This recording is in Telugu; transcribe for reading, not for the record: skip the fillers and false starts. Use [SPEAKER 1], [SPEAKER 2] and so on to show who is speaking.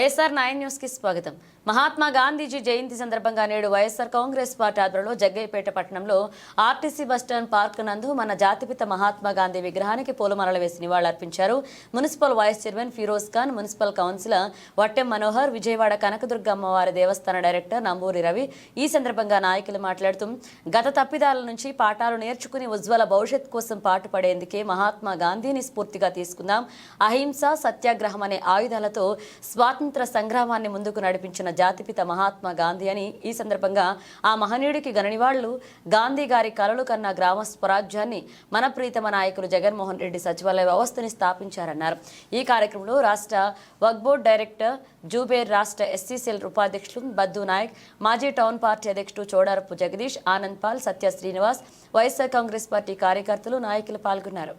[SPEAKER 1] వైఎస్ఆర్ 9 న్యూస్ కి స్వాగతం. మహాత్మా గాంధీజీ జయంతి సందర్భంగా నేడు వైఎస్ఆర్ కాంగ్రెస్ పార్టీ ఆధ్వర్యంలో జగ్గయ్యపేట పట్టణంలో ఆర్టీసీ బస్టాండ్ పార్క్ నందు మన జాతిపిత మహాత్మా గాంధీ విగ్రహానికి పూలమాలలు వేసి నివాళులర్పించారు. Municipal vice chairman Firoz Khan, municipal councillor Vattem Manohar, Vijayawada Kanakadurga అమ్మవారి దేవస్థాన డైరెక్టర్ నంబూరి రవి ఈ సందర్భంగా నాయకులు మాట్లాడుతూ గత తప్పిదాల నుంచి పాఠాలు నేర్చుకుని ఉజ్వల భవిష్యత్ కోసం పాటుపడేందుకే మహాత్మా గాంధీని స్ఫూర్తిగా తీసుకుందాం. అహింస, సత్యాగ్రహం అనే ఆయుధాలతో స్వాతంత్ర సంగ్రామాన్ని ముందుకు నడిపించిన జాతిపిత మహాత్మా గాంధీ అని ఈ సందర్భంగా ఆ మహనీయుడికి ఘననివాళులు. గాంధీ గారి కలలు కన్న గ్రామ స్వరాజ్యాన్ని మన ప్రీతమ నాయకులు జగన్మోహన్ రెడ్డి సచివాలయ వ్యవస్థని స్థాపించారన్నారు. ఈ కార్యక్రమంలో రాష్ట్ర వక్ఫ్ బోర్డు డైరెక్టర్ జూబేర్, రాష్ట్ర ఎస్సీసీఎల్ ఉపాధ్యక్షులు బద్దు నాయక్, మాజీ టౌన్ పార్టీ అధ్యక్షుడు చోడారపు జగదీష్, ఆనంద్ పాల్, సత్య శ్రీనివాస్, వైఎస్ఆర్ కాంగ్రెస్ పార్టీ కార్యకర్తలు, నాయకులు పాల్గొన్నారు.